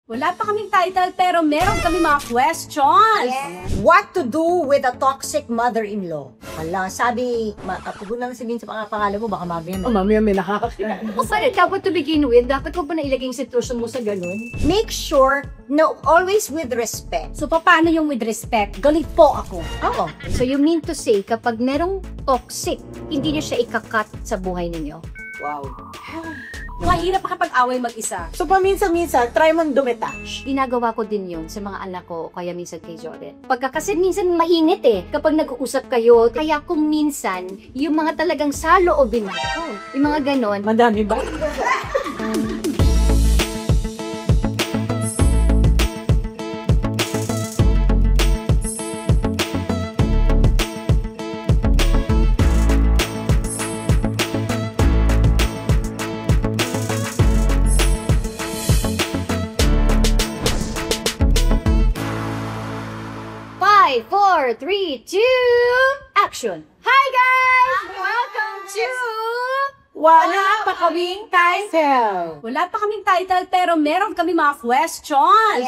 Wala pa kaming title pero meron kami mga questions. What to do with a toxic mother-in-law? Wala, sabi, huwag na lang sabihin sa pangalan mo, baka mamaya. Mamaya may nakakakita. O parang dapat to begin with, dapat ko pa na ilagay yung sitwasyon mo sa ganun. Make sure, no, always with respect. So paano yung with respect? Galit po ako. Oo. So you mean to say, kapag merong toxic, hindi niyo siya ikakat sa buhay ninyo? Wow. Mahirap makapag-away mag-isa. So paminsan-minsan, try mong dumetach. Ginagawa ko din yun sa mga anak ko o kaya minsan kay Jordan. Pagka kasi minsan mainit kapag nag-uusap kayo. Kaya kung minsan, yung mga talagang saloobin mo, yung mga ganon, Madami ba? Five, 4, 3, 2, action! Hi guys! Welcome to... Wala pa kaming title. Wala pa kaming title pero meron kami mga questions.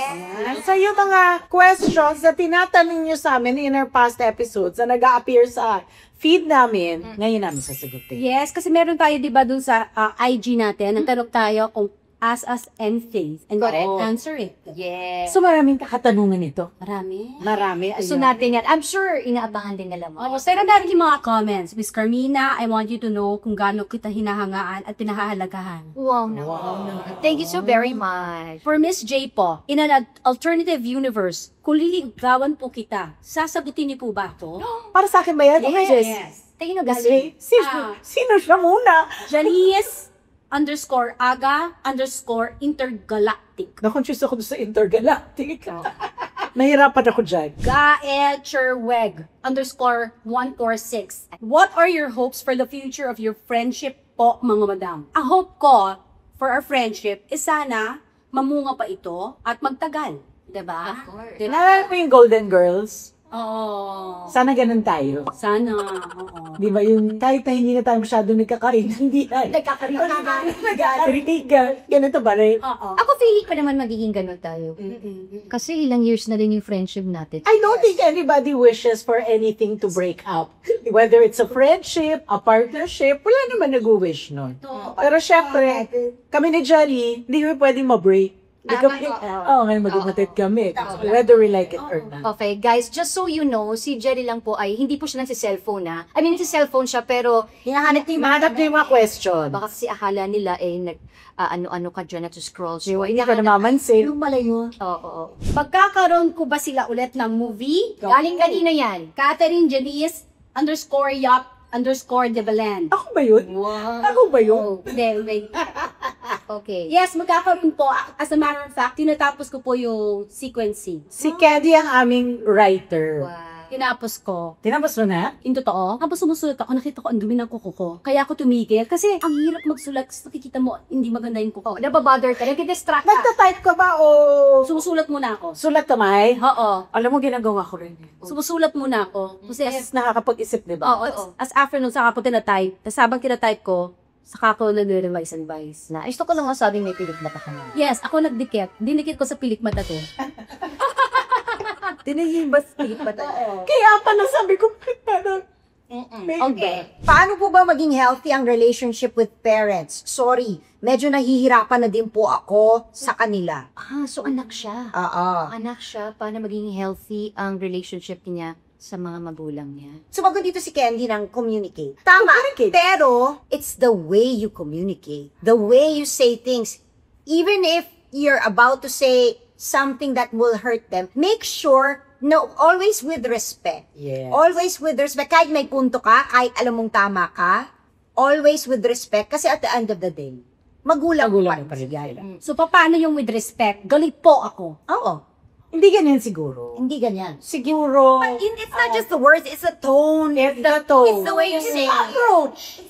Sa yung mga questions na tinatanong nyo sa amin in our past episodes na nag-a-appear sa feed namin, ngayon namin sasagutin. Yes, kasi meron tayo 'di ba dun sa IG natin, nagtanong tayo kung ask us anything and Correct. answer it. Yes. So maraming katanungan ito. Marami. Marami. So ayun. natin yan. I'm sure inaabangan din nila mo. Oh, send natin yung mga comments. Miss Carmina, I want you to know kung gaano kita hinahangaan at pinahahalagahan. Wow naman. Thank you so very much. For Miss J po, in an alternative universe, kung liligawan po kita, sasagutin niyo po ba to? Para sa akin ba yan? Tingin nyo Kasi, galing. sino siya muna? Janice _aga_intergalactic. Na-confuse ako doon sa intergalactic. Nahirapan ako dyan. Gael Cherweg _146. What are your hopes for the future of your friendship po, mga madam? Ang hope ko for our friendship is sana mamunga pa ito at magtagal. Diba? Of course. Naalala mo yung Golden Girls? Oo. Sana ganun tayo. Sana. Oo. Di ba yung kahit na hindi na tayo masyado nagkakarin, hindi na. Nagkakarinig. Ganito ba rin? Oo. Ako feeling ko naman magiging ganun tayo. Kasi ilang years na rin yung friendship natin. I don't think anybody wishes for anything to break up. Whether it's a friendship, a partnership, wala naman nag-wish nun. Pero syempre, kami ni Jolly, hindi kami pwedeng ma-break. Ngayon mag-umatid kami. Whether we like it or not. Okay, guys, just so you know, si Jerry lang po ay hindi po siya nagsi-cellphone na. I mean, nagsi-cellphone siya pero Hinahanap niyo Mahanap niyo yung mga question. baka kasi akala nila ano-ano ka dyan na to scroll. So, Hindi ko namamansin. yung malay mo. Oo. Pagkakaroon ko ba sila ulit ng movie? Galing kanina yan. Catherine Janice _Yap_de Belen. Ako ba yun? Ako ba yun? Hindi, wait. Okay. Yes, magkakaroon po. As a matter of fact, tinatapos ko po yung sequencing. Si Candy ang aming writer. Wow. Tinapos ko. Tinapos mo na? Yung totoo, habang sumusulat ako, nakita ko ang dumi ng kuko ko. Kaya ako tumigil. Kasi ang hirap magsulat. Nakikita mo, hindi maganda yung kuko. Nababother ka, nag-distract ka. Nagta-type ka ba o Sumusulat muna ako. sulat kamay? Oo. Alam mo, ginagawa ko rin. Sumusulat muna ako. Kasi Yes, nakakapag-isip, di ba? Oo. As afternoon, saka ko tinatype. Tapos habang tinatype ko, saka ko nag-revise and revise. Na, gusto ko lang masabing may pilit na ka na. Yes, ako nagdikit. Dinikit ko sa pilik mata to. Tinihibas pilit pa tayo. Kaya pala sabi ko, parang, Okay. Paano po ba maging healthy ang relationship with parents? Sorry, medyo nahihirapan na din po ako sa kanila. So anak siya. Oo. Anak siya, paano maging healthy ang relationship niya sa mga magulang niya? Sumagot dito si Candy ng communicate. Tama, pero it's the way you communicate. The way you say things. Even if you're about to say something that will hurt them, make sure, no, always with respect. yes. Always with respect. Kahit may punto ka, kahit alam mong tama ka, always with respect. Kasi at the end of the day, magulang Magulang pa pa rin rin sila. So, paano yung with respect? Galit po ako. Oo, Hindi ganyan siguro. hindi ganyan. Siguro, It's not just the words, it's the tone. if the tone, It's the way you say it.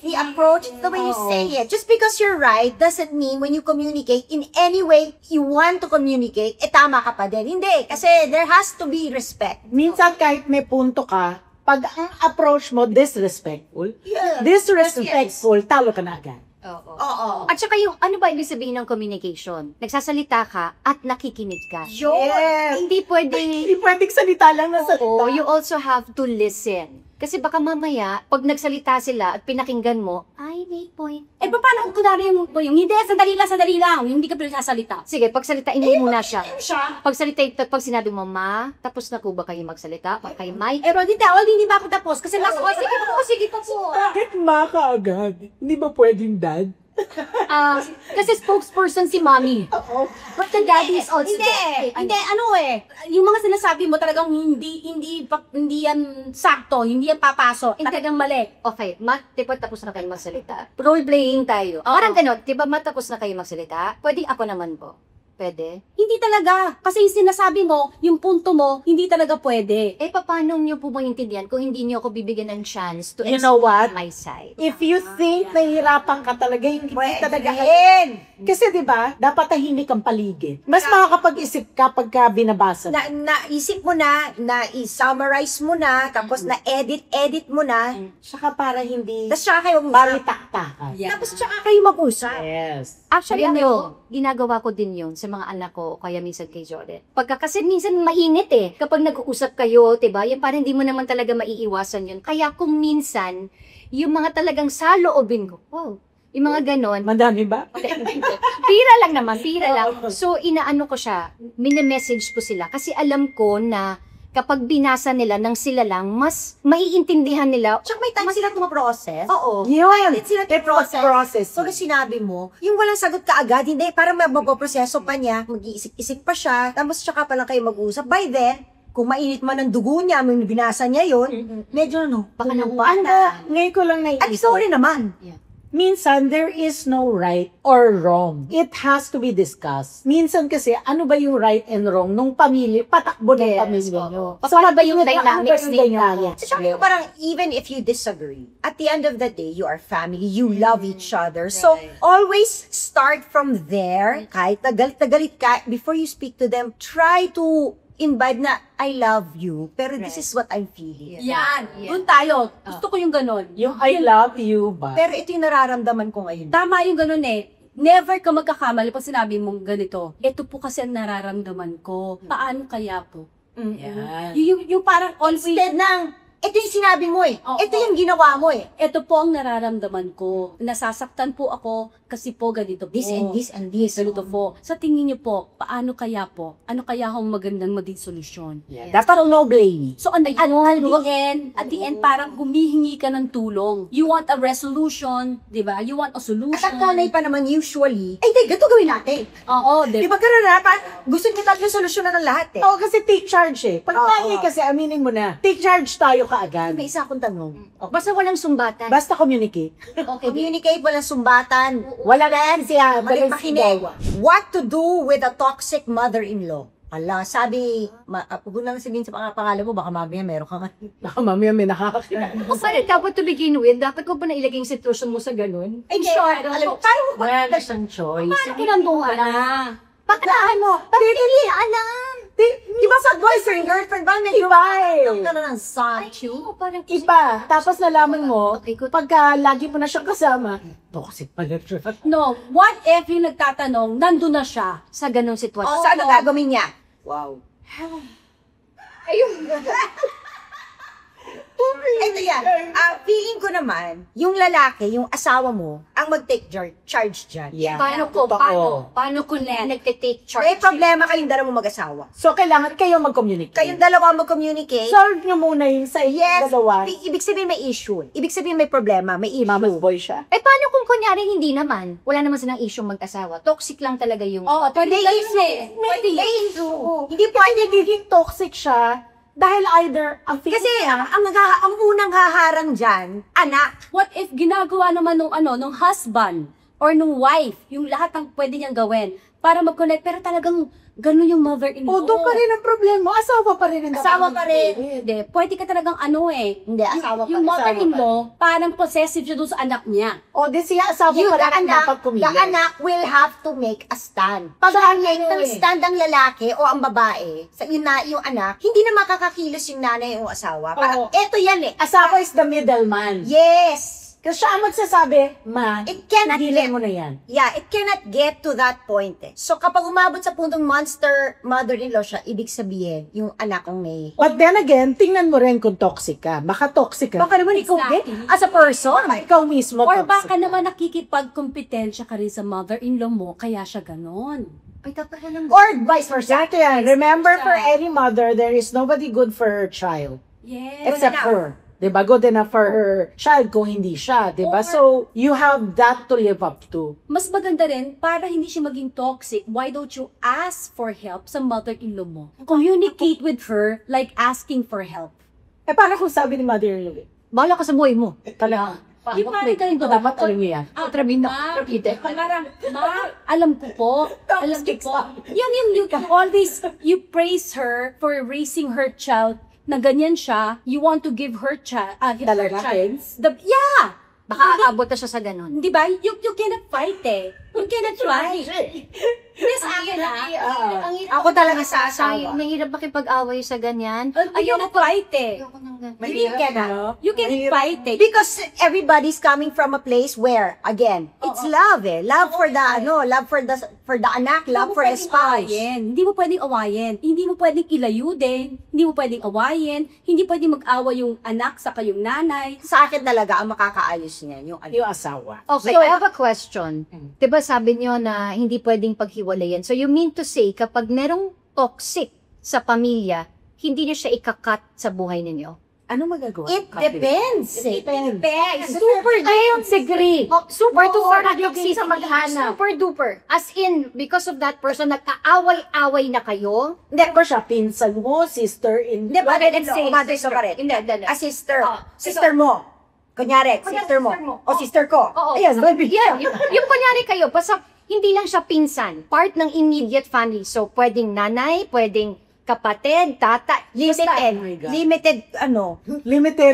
The approach, it's the way you say it. Just because you're right doesn't mean when you communicate in any way you want to communicate, tama ka pa din. Hindi, kasi there has to be respect. minsan kahit may punto ka, pag ang approach mo disrespectful, Yeah. disrespectful, talo ka na agad. Oo. Oo. At saka yung, ano ba ibig sabihin ng communication? Nagsasalita ka at nakikinig ka. Yun. Yes. Hindi pwede, Hindi pwedeng salita lang na salita. oo, you also have to listen. Kasi baka mamaya, pag nagsalita sila at pinakinggan mo, ay, may point. Eh, paano kung kunwari yung hindi, sandali lang, hindi ka pinagsasalita. Sige, pagsalitain mo muna siya. Siya. Pag sinabi mo, ma, tapos na po ba kayo magsalita? Pa kay Mike? Eh, bro, hindi ba ako tapos? Kasi last Sige pa po. Bakit ma kaagad? Hindi ba pwedeng dad? Kasi spokesperson si mommy. But the daddy is also Hindi, yung mga sinasabi mo talagang hindi yan sakto, hindi yan papasok, talagang mali. Okay, diba tapos na kayo magsalita? Role-playing tayo. Parang gano'n, diba matapos na kayo magsalita? Pwede ako naman po. Pwede? Hindi talaga. Kasi yung sinasabi mo, yung punto mo, hindi talaga pwede. Eh, paano nyo po maintindihan kung hindi nyo ako bibigyan ng chance to You know what? my side? If you think nahihirapan ka talaga, hindi Pwede talaga. rin. Kasi di ba dapat tahimik ang paligid. Mas makakapag-isip ka pagka binabasa. Naisip mo na-summarize mo na, tapos na-edit mo na, Saka para hindi tapos tsaka kayo mag-usap. balitaktakan. Tapos tsaka kayo mag-usap. Yes. Actually, ginagawa ko din yun sa mga anak ko, kaya minsan kay Jordan. Kasi minsan mainit eh. Kapag nag-uusap kayo, diba? Yan parang hindi mo naman talaga maiiwasan yun. Kaya kung minsan, yung mga talagang saloobin ko, wow, yung mga ganon, Madami ba? pira lang naman, pira lang. So, inaano ko siya, mini-message ko sila. Kasi alam ko na kapag binasa nila nang sila lang, mas maiintindihan nila. Tsaka may time sila tumaprocess. Oo. Yun. Hindi sila It was process. process. So, sinabi mo, yung walang sagot ka agad, hindi, parang mapoproseso pa niya, mag-iisip-isip pa siya, tapos tsaka pa lang kayo mag-usap. By then, kung mainit man ang dugo niya, may binasa niya yun, medyo Baka nang Ngayon ko lang At naisip. sorry naman. Minsan, there is no right or wrong. It has to be discussed. Minsan kasi, ano ba yung right and wrong nung pamilya, patakbo ng Yes, pamilya oo. nyo. Paano ba yung ano dynamics yung ninyo? dynamics? At saka yung parang, even if you disagree, at the end of the day, you are family, you love each other. So, always start from there. Kahit na galit ka, before you speak to them, try to imbibe na, I love you, pero this is what I'm feeling. Yan. Doon tayo. Gusto ko yung ganon. Yung I love you ba? Pero ito yung nararamdaman ko ngayon. Tama yung ganon eh. Never ka magkakamali pag sinabi mong ganito. Ito po kasi ang nararamdaman ko. Paano kaya po? Yan. Yung parang always, Instead ng, ito yung sinabi mo eh. Oo. Ito yung ginawa mo eh. ito po ang nararamdaman ko. Nasasaktan po ako kasi po ganito po. This and this and this. Ganito po. Sa tingin niyo po, paano kaya po? Ano kaya ang magandang maging solusyon? Yeah. Dapat no blame. So, at the end, parang humihingi ka ng tulong. You want a resolution, di ba? You want a At solution. ang kanay pa naman usually, ay, di, ganito gawin natin. Oo, Di di ba ba? gano'n na? Gusto niyo tayo solusyonan ng lahat eh. Oo, kasi take charge eh. Pag Oo. tayo kasi, aminin mo na, take charge tayo kaagad. May isa akong tanong. Basta walang sumbatan. Basta communicate. Communicate, walang sumbatan. Wala na yan siya. Balik makinig. What to do with a toxic mother-in-law? Ala, sabi, huwag na lang sabihin sa pangalan mo, baka mamaya meron ka nga. Baka mamaya may nakakakita. O parang dapat to begin with, dapat ko pa na ilagay yung sitwasyon mo sa ganun. Ay, sure. Alam mo, parang mo Wala na siyang choice. Kinantungan na. Baklaan mo. Hindi alam. Di ba sa boyfriend, girlfriend ba? May Iba eh. ka na ng son. Oo, parang Iba. Tapos nalaman mo, Okay, good. pagka lagi mo na siyang kasama, toxic pala siya. No, what if yung nagtatanong, nandun na siya? sa ganung sitwasyon. So, ano gagawin niya? Wow. Ito yan. Feeling ko naman, yung lalaki, yung asawa mo, ang mag-take charge dyan. Yeah. Paano ko? Totoo. Paano ko nagte-take charge? May problema kayong dalawa mag-asawa. So, kailangan kayo mag-communicate. Kayong dalawa mag-communicate. Solve nyo muna yung sa Yes, dalawa. ibig sabihin may issue. Ibig sabihin may problema, may issue. Mama's boy siya. Eh, paano kung kunyari hindi naman? Wala naman silang issue mag-asawa. Toxic lang talaga yung... Oo, pwede kasi. Hindi pwede. Nagiging toxic siya dahil either ang Kasi ang unang haharang dyan, anak. What if ginagawa naman nung husband or nung wife, yung lahat ng pwede niyang gawin para mag-connect, pero talagang ganun yung mother-in-law. o doon pa rin ang problema. Asawa pa rin. ang Asawa dapat pa rin. mag-communicate. Hindi, pwede ka talagang Hindi, asawa Yung mother-in-law, parang possessive siya doon sa anak niya. O di siya asawa You, pa the rin ang anak, dapat the kumili. anak will have to make a stand. Pag make ng stand ang lalaki o ang babae, sa yung anak, hindi na makakakilos yung nanay o asawa. Parang, Oo. eto yan eh. Asawa is the middleman. Yes! Kasi siya ang magsasabi, ma, It cannot dilin get, mo na yan. yeah, it cannot get to that point eh. So kapag umabot sa puntong monster mother-in-law siya, ibig sabihin, yung anak kong may... But then again, tingnan mo rin kung toxic ka. Baka toxic ka. Baka naman ikaw, Exactly. as a person, Ikaw mismo Or toxic. baka naman nakikipagkompetensya ka rin sa mother-in-law mo, kaya siya ganon. Ay, dapat na lang. or vice versa. Exactly yan. Remember, for any mother, there is nobody good for her child. Yes. Except enough. her. Diba? Good enough for her child kung hindi siya. Diba? So, you have that to live up to. Mas maganda rin, para hindi siya maging toxic, why don't you ask for help sa mother-in-law mo? Communicate with her like asking for help. Eh, paano kung sabi ni mother-in-law? Bahala ka sa buhay mo. Talaga. Yung parang ganito, Dapat alam niyo yan. Tramin Ma, na. parang, alam ko po, alam ko po. You always, you praise her for raising her child na ganyan siya, you want to give her Talaga? chance. Yeah! Baka aabot na siya sa ganun. Di ba? You cannot fight eh. You cannot fight. Yes, akin Ang hirap Ako talaga sa sa asawa. mahirap makipag-away sa ganyan. You cannot fight eh. Ayoko nang ganyan. Hindi ka na. You can fight eh. Because everybody's coming from a place where, again, it's love eh. Love for the, love for the anak, love for the spouse. Hindi mo pwedeng awayin. Hindi mo pwedeng ilayo din. Hindi mo pwedeng awayin. Hindi pwedeng mag-away yung anak sa kayong nanay. Sa akin talaga, ang makakaayos niya, yung Yung asawa. Okay, I have a question. Diba sabi niyo na hindi pwedeng paghiwalayan. So you mean to say, kapag merong toxic sa pamilya, hindi niyo siya ikakat sa buhay ninyo? Ano magagawa? It depends. It depends. Super I disagree. Super duper Oo, toxic sa maghanap. Super duper. As in, because of that person, nagkaaway-away na kayo? Hindi ba siya pinsan mo, sister-in-law? Hindi ba? Let's say, Mother-in-law ka rin. Hindi. A sister. Oh, Sister mo. Kunyari, sister mo. O sister ko. Oo. Ayan, baby. Yeah, yung kunyari kayo, basta hindi lang siya pinsan, part ng immediate family. So, pwedeng nanay, pwedeng kapatid, tata, Limited. Oh my God. Limited, Limited,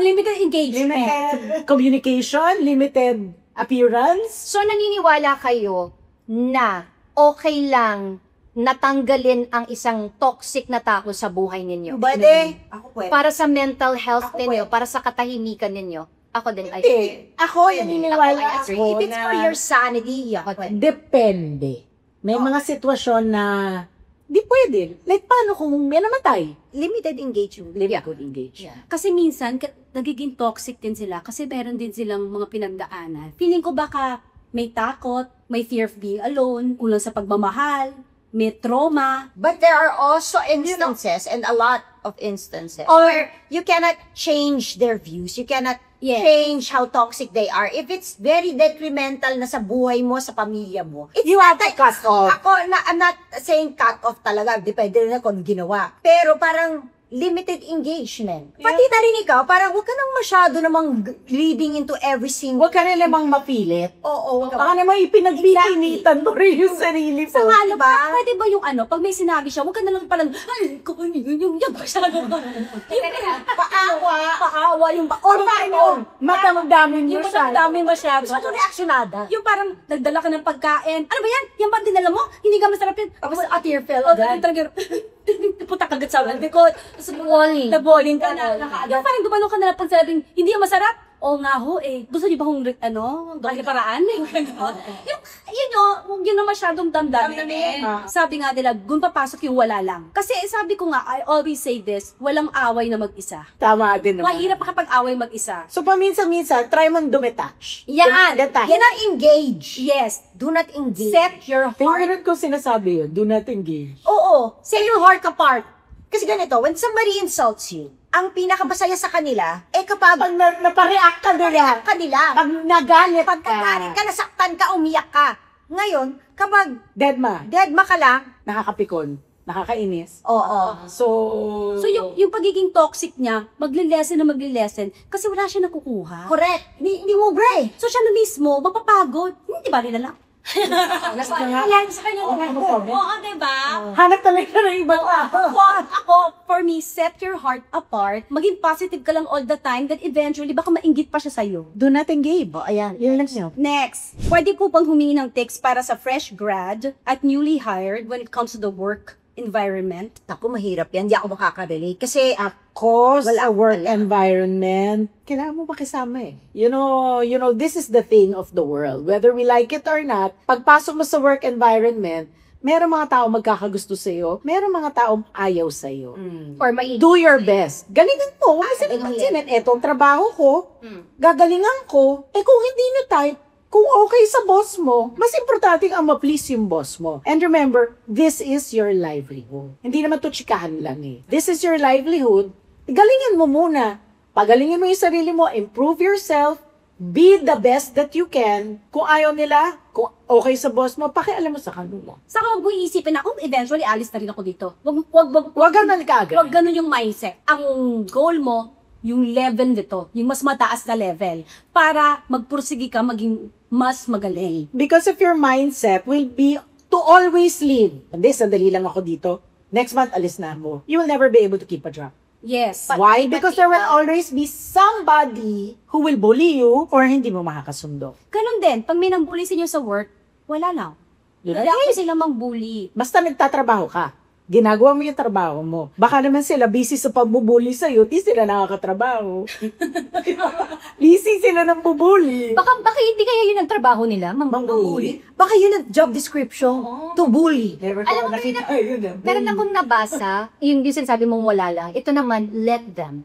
Limited engagement. limited communication, limited appearance. So, naniniwala kayo na okay lang natanggalin ang isang toxic na tao sa buhay ninyo? Pwede. Ako pwede. Para sa mental health Ako ninyo, pwede. para sa katahimikan ninyo. Ako din, I Eh, ako, naniniwala Ako, ako If it's for your sanity, yeah, pwede. Depende. May mga sitwasyon na di pwede. Like, paano kung may namatay? Limited engagement. Limited engage. Yeah. Kasi minsan, nagiging toxic din sila kasi meron din silang mga pinagdaanan. Feeling ko baka may takot, may fear of being alone, kulang sa pagmamahal, may trauma. But there are also instances, and a lot of instances, where you cannot change their views. You cannot Yes. change how toxic they are. If it's very detrimental na sa buhay mo, sa pamilya mo, it's You have to cut off. I'm not saying cut off talaga. Depende rin na kung ginawa. Pero parang limited engagement. Pati na rin ikaw, parang huwag ka nang masyado namang leading into every single... Huwag ka rin namang mapilit. Oo, huwag ka. Baka naman ipinagbibinitan mo rin yung sarili Sa mo. nga, ano, Diba? pwede ba yung ano, pag may sinabi siya, huwag ka na lang palang, ay, yung masyado ka. Paawa, yung Or paano? Matamdamin mo Yung siya. dami masyado. Masyado reaksjonada. Yung parang nagdala ka ng pagkain. Ano ba yan? Yan ba dinala mo? Hindi ka masarap yan. Tapos at your fell Oh, agad. talaga, puta kagat sa likod. Naboling ka na. Yung parang dumalo ka na lang pag sabing, hindi yan masarap. Oo nga ho eh. Gusto niyo ba kung doble paraan? Huwag yun na masyadong damdamin. Sabi nga nila, gun papasok yung wala lang. Kasi sabi ko nga, I always say this, walang away na mag-isa. Tama din naman. Mahirap makapag-away mag-isa. So, paminsan-minsan, try mong dumetouch. Yan! Detach. Do not engage. Yes. Do not engage. Set your heart. Favorite ko sinasabi yun, do not engage. Oo. Set your heart apart. Kasi ganito, when somebody insults you, ang pinakamasaya sa kanila, kapag Pag napareact ka nila, kanila, pag nagalit pagkakarin ka, nasaktan ka, umiyak ka. Ngayon, kapag deadma, deadma ka lang, nakakapikon, nakakainis. oo. So, yung pagiging toxic niya, magle-lesson na magle-lesson kasi wala siya nakukuha. Correct. Hindi mo, bre. So siya na mismo, mapapagod. Hindi ba rin na lang? Yan sa kanya. Oo, diba? hanap talaga ng ibang Ako, for me, set your heart apart. Maging positive ka lang all the time that eventually, baka mainggit pa siya sa'yo. Do not engage. Ayan. Yun lang siya. Next, pwede po bang humingi ng tips para sa fresh grad at newly hired when it comes to the work environment? Ako, mahirap yan. Hindi ako makaka-relate. Kasi, Ako, Wala, sa work wala. environment, kailangan mo makisama eh. You know, this is the thing of the world. Whether we like it or not, pagpasok mo sa work environment, meron mga tao magkakagusto sa'yo, meron mga taong ayaw sa'yo. Or may Do your best. Galingan mo. Huwag mo silang pansinin. Eto ang trabaho ko. Gagalingan ko. Eh kung hindi nyo type, kung okay sa boss mo, mas importante ang ma-please yung boss mo. And remember, this is your livelihood. Hindi naman to chikahan lang eh. This is your livelihood. Galingan mo muna. Pagalingin mo yung sarili mo, improve yourself, be the best that you can. Kung ayaw nila, kung okay sa boss mo, pakialam mo sa kanila. Saka huwag mo iisipin na, eventually, alis na rin ako dito. Huwag ganun kaagad. Huwag ganun yung mindset. Ang goal mo, yung level nito, yung mas mataas na level, para magpursige ka maging mas magaling. Because if your mindset will be to always lead, hindi, sandali lang ako dito, next month alis na ako, you will never be able to keep a job. Yes. Why? Because there will always be somebody who will bully you or hindi mo makakasundo. Ganun din, pag may nang-bully sa inyo sa work, wala na. Yun Wala na, ko sila mang-bully. basta nagtatrabaho ka, ginagawa mo yung trabaho mo. Baka naman sila busy sa pagbubuli sa'yo, di sila nakakatrabaho. Busy sila ng bubuli. baka hindi kaya yun ang trabaho nila, Mangbubuli. baka yun ang job description. To bully. Never Alam ko mo, nakita yun. Meron akong nabasa, yung sinasabi mong wala lang. Ito naman, let them.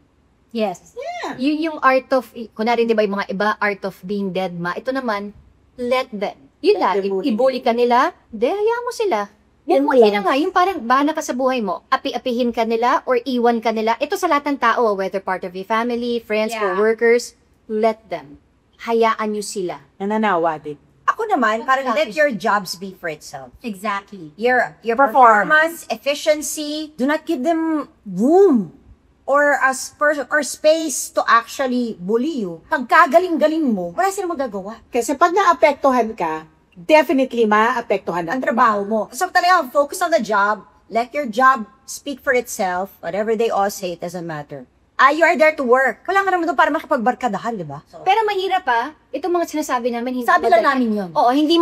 Yes. Yung art of, kunwari di ba yung mga iba, art of being dead ma. Ito naman, let them. Yun lang, them bully. ibuli ka nila, hayaan mo sila. Yun na nga, yung parang bahala ka sa buhay mo. Api-apihin ka nila or iwan ka nila. Ito sa lahat ng tao, whether part of your family, friends, Yeah. co-workers, let them. Hayaan nyo sila. Nananawa din. Ako naman, parang let your jobs be for itself. Exactly. Your performance, efficiency, do not give them room or space to actually bully you. Pag kagaling-galing mo, wala silang magagawa. Kasi pag naapektuhan ka, definitely maapektuhan Ang trabaho mo. So talaga, focus on the job. Let your job speak for itself. Whatever they all say, it doesn't matter. You are there to work. Wala ka naman doon para makipagbarkadahan, di ba? Pero mahirap itong mga sinasabi namin, hindi Sabi lang namin yun. Oo, hindi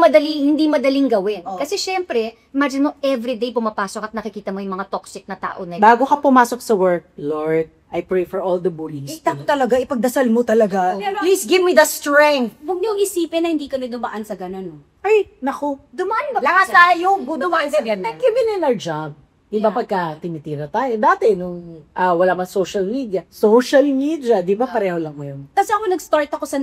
madaling gawin. Oo. Kasi syempre, imagine mo, everyday pumapasok at nakikita mo yung mga toxic na tao na Bago ka pumasok sa work, Lord, I pray for all the bullies. Tako talaga, ipagdasal mo talaga. Pero- Please give me the strength. Huwag niyong isipin na hindi ka na dumaan sa ganun. No? Ay, naku. dumaan ba? Lakas tayo, dumaan sa ganun. Given in our job, di ba pagka tinitira tayo, dati nung wala man social media, di ba pareho lang mo yun? Kasi ako nag-start ako sa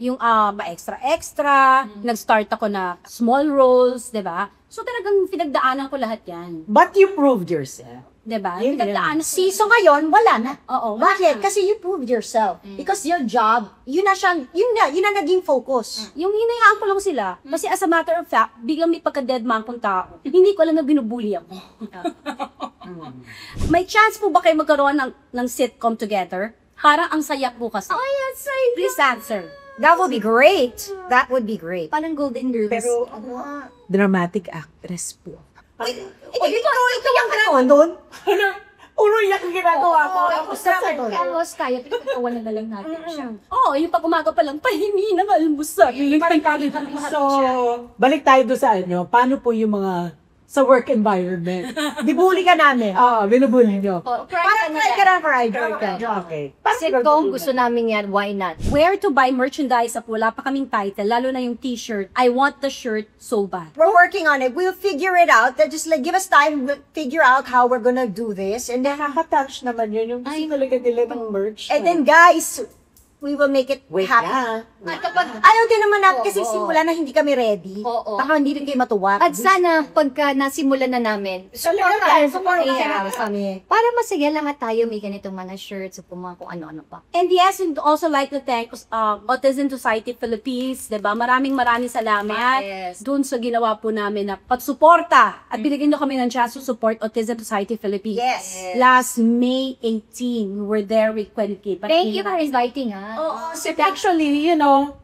yung ma-extra-extra, nag-start ako na small roles, 'di ba? So talagang pinagdaanan ko lahat 'yan, But you proved yourself. 'di ba? Yun, Pinagdaanan So ngayon, wala na. Oo. Bakit? Kasi you proved yourself. Because your job, yun na naging focus. Yung hinayaan ko lang sila, kasi as a matter of fact, biglang may pagka-dead man kong tao, hindi ko alam na binubully ako. May chance po ba kayo magkaroon ng sitcom together? Harang ang saya po kasi. Please answer. That would be great. That would be great. Parang Golden Girls. Pero, dramatic actress po. Ito yung ano doon? Uno yak ang ginagawa ko. Tapos kaya, pinagkawalan na lang natin siya. Oo, yung pag umaga pa lang, pahingi ng almusal. So, balik tayo doon sa paano po yung mga sa work environment? Bibuli ka namin. Binubuli nyo. Parang try ka na for idol ka. Okay. Sitcom, gusto namin yan, why not? Where to buy merchandise at wala pa kaming title, lalo na yung t-shirt. I want the shirt so bad. We're working on it. We'll figure it out. Just give us time. We'll figure out how we're gonna do this. And then, Nakaka-touch naman yun. Yung gusto talaga nila ng merch. guys, we will make it Wait happen. na. At kapag, Ayaw din naman natin kasi simula na hindi kami ready. Oo. Baka hindi rin kayo matuwa. at sana, pagka nasimulan na namin, support kami. para masaya lang at tayo may ganitong mga shirts o kung ano-ano pa. And yes, we'd also like to thank Autism Society Philippines, 'di ba? Maraming salamat Yes. doon sa ginawa po namin na pagsuporta at binigyan niyo kami ng chance to support Autism Society Philippines. Yes. Last May 18, we were there with Quentin. Thank you for inviting, Actually,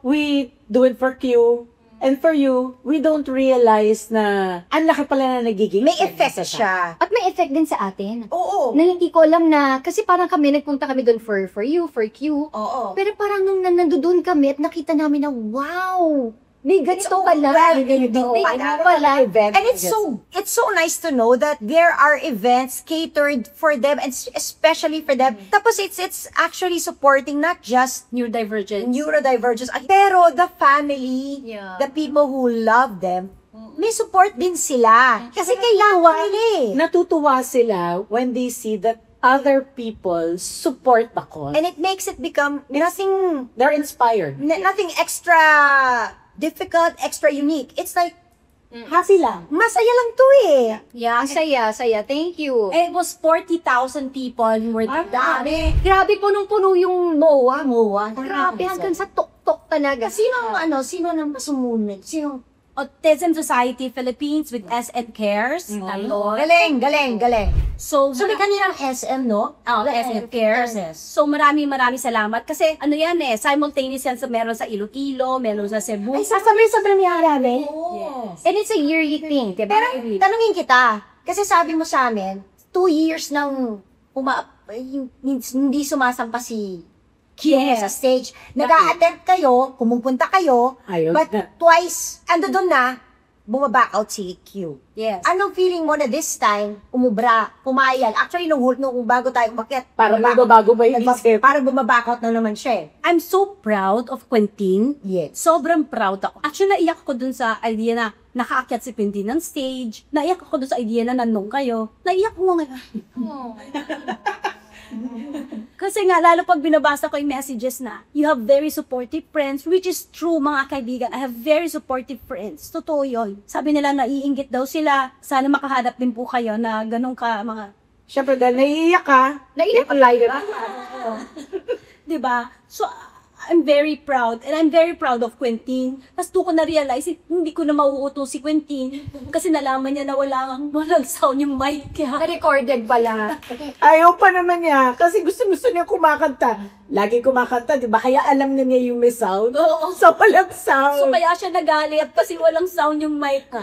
we do it for Q. And for you, we don't realize na ang laki pala na nagiging May effect siya. At may effect din sa atin. Oo. Na hindi ko alam na, kasi parang nagpunta kami doon for you, for Q. Oo. Pero parang nung nandoon kami at nakita namin na, wow, May ganito pala. May ganito pala. And it's so nice to know that there are events catered for them and especially for them. Tapos it's actually supporting not just Neurodivergence. neurodivergence, pero the family, Yeah. the people who love them, may support din sila. Kasi kailangan nila eh. Natutuwa sila when they see that other people support the cause. And it makes it become nothing They're inspired. nothing extra difficult, extra unique. It's like, Happy lang. masaya lang to eh. Yeah. Ang saya. Thank you. And it was 40,000 people who were there. Grabe, punong-puno yung MOA. Muwa. Grabe, hanggang sa tok-tok talaga. Sino nang sumunod? Sino? Autism Society Philippines with SM Cares. Tatlo. Galing. So, So, may kanilang SM, no? SM Cares. So, maraming salamat. Kasi, ano yan simultaneous yan sa meron sa Iloilo, meron sa Cebu. Ay, sasabihin sa premiere namin. Yes. And it's a yearly thing, diba? Pero, tanungin kita. Kasi sabi mo sa amin, 2 years nang hindi sumasampa si Q sa stage. Nag-a-attempt kayo, pumupunta kayo, Ayun but na. twice, doon na, bumaback out si Q. Yes. Anong feeling mo na this time, pumayag? Actually, nung bago tayo umakyat, Para bago ba yung isip? parang bumaback out na naman siya eh. I'm so proud of Quentin. Yes. Sobrang proud ako. Actually, naiyak ako dun sa idea na nakaakyat si Quentin ng stage. Naiyak ako dun sa idea na nandun kayo. Naiyak ko ngayon. Kasi nga, lalo pag binabasa ko yung messages na, you have very supportive friends, which is true, mga kaibigan. I have very supportive friends. Totoo yun. Sabi nila, naiinggit daw sila. Sana makahanap din po kayo na ganun ka, mga... Siyempre, dahil naiiyak ka. Naiiyak ang live. Diba? So, I'm very proud. And I'm very proud of Quentin. Tapos doon ko na-realize, hindi ko na mauuto si Quentin. Kasi nalaman niya na walang sound yung mic. Kaya, Na-recorded pala. Ayaw pa naman niya. Kasi gusto niya kumakanta. Lagi kumakanta, di ba? Kaya alam na niya yung may sound. Oo. So, palang sound. so kaya siya nagalit kasi walang sound yung mic na.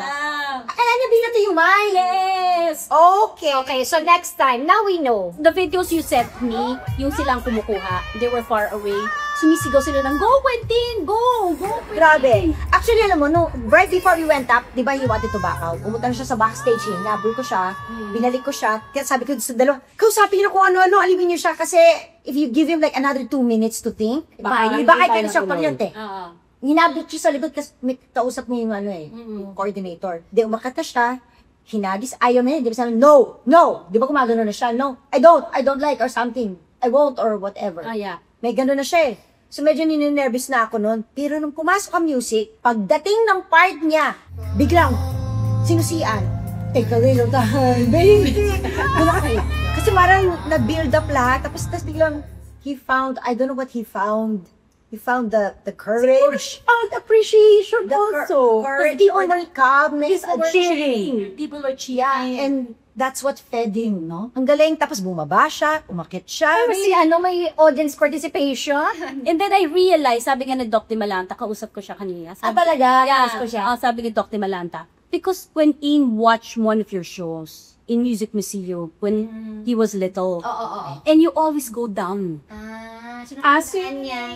Akala niya binato yung mic. Yes! Okay. Okay, so next time, now we know. The videos you sent me, yung silang kumukuha, they were far away. Sumisigaw sila ng, go Quentin! Go! Quentin! Grabe. Actually, alam mo, no, right before we went up, di ba, he wanted to back out. Pumunta na siya sa backstage, hinabol ko siya, binalik ko siya, kaya sabi ko sa dalawa, kausapin niyo kung ano-ano, alimin niyo siya, kasi if you give him like another 2 minutes to think, baka kayo na siya palyante. Hinabit siya sa likod, kasi may kausap niya yung yung coordinator. Di, umakat na siya, hinagis, ayaw na yun, di ba sabi, no, di ba gumagano na siya, no, I don't like, or something, I won't, or whatever. Yeah. May gano'n na siya eh. So medyo ninenervous na ako noon. Pero nung pumasok ang music, pagdating ng part niya, biglang, sinusian. Take a little time, baby. Kasi parang na-build up lahat. Tapos biglang, he found, I don't know what he found. He found the courage. Found appreciation The also. courage, the calmness, and Cheering. People were cheering. and that's what fed him, no? Ang galing. Tapos bumaba siya, umakit siya. Kasi may audience participation. And then I realized, sabi nga ni Doc Di Malanta, kausap ko siya kanina. Sabi, Talaga? yeah, Kaus ko siya. sabi ni Doc Di Malanta, because Quentin watched one of your shows in Music Museum when he was little. Oo. And you always go down. As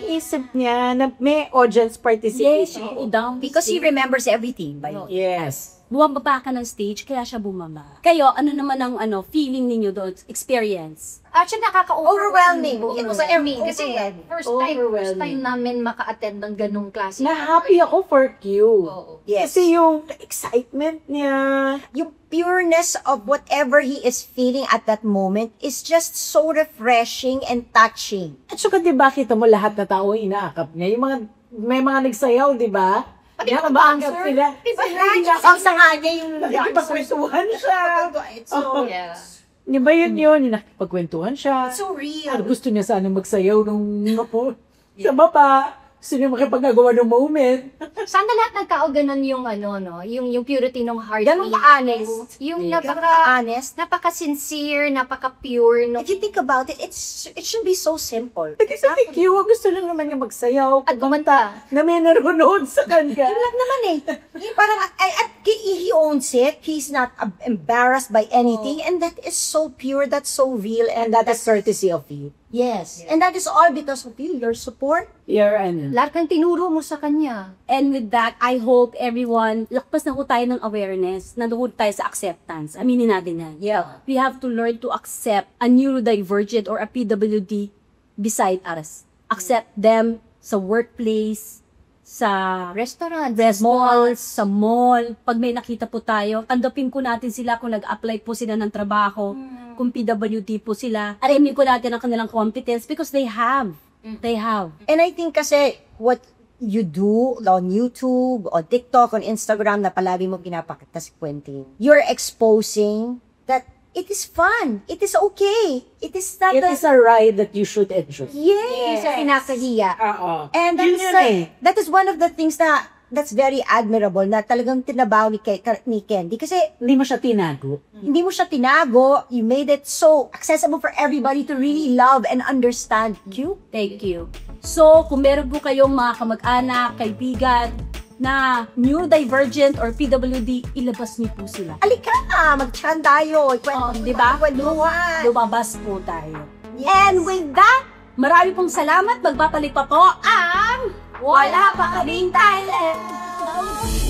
isip niya na may audience participation. Go down. Because he remembers everything. Yes. Bumaba ka ng stage, kaya siya bumaba. Kayo, ano naman ang feeling ninyo doon, experience? Actually, Overwhelming. It was Overwhelming. for me kasi first time namin maka-attend ng ganung klase. Na-happy ako for Q. Oo. Yes. Kasi yung excitement niya. Yung pureness of whatever he is feeling at that moment is just so refreshing and touching. At saka diba, kita mo lahat na tao inaakap niya. May mga nagsayaw, diba? Pati Yan, mga maangkat dancer. sila. Ang sanga niya yung Nakipagkwentuhan siya. so, Yeah. Di ba yun yun? Nakipagkwentuhan siya. so real. Gusto niya sana magsayaw nung sa baba. Gusto niya makipagagawa ng moment. Sana lahat ng tao ganun yung yung purity ng heart. Ganun ka-honest. Yung Honest. napaka-sincere, napaka-pure. If you think about it, it should be so simple. Kasi si Q, gusto lang naman niya magsayaw. At gumanta. Na may naroon sa kanya. Yun lang naman eh. Parang, he owns it. He's not embarrassed by anything. And that is so pure, that's so real. And that is courtesy of you. Yes. And that is all because of you, your support. Lahat ng tinuro mo sa kanya. And with that, I hope everyone, lakpas na po tayo ng awareness, nandoon tayo sa acceptance. Aminin natin yan. Yeah. We have to learn to accept a neurodivergent or a PWD beside us. Accept them sa workplace, sa Restaurant, malls, sa mall. Pag may nakita po tayo, tanggapin po natin sila kung nag-apply po sila ng trabaho, kung PWD po sila. Arimin po natin ang kanilang competence because they have. They have. And I think kasi what you do on YouTube, on TikTok, on Instagram na palagi mo pinapakita si Quentin, you're exposing that it is fun. It is okay. It is not It is a ride that you should enjoy. Yes. sa kinakahiya. And that Yun is, yun eh. that is one of the things that's very admirable na talagang tinabaw ni Candy. Kasi Hindi mo siya tinago. hindi mo siya tinago. You made it so accessible for everybody to really love and understand you. Thank you. So, kung meron po kayong mga kamag-anak, kaibigan, na neurodivergent or PWD, ilabas niyo po sila. Alika na, mag-chan tayo. Di ba? Kwentuhan. Lumabas po tayo. Yes. And with that, marami pong salamat. Magbabalik pa po ang Wala Pa Kaming Talent!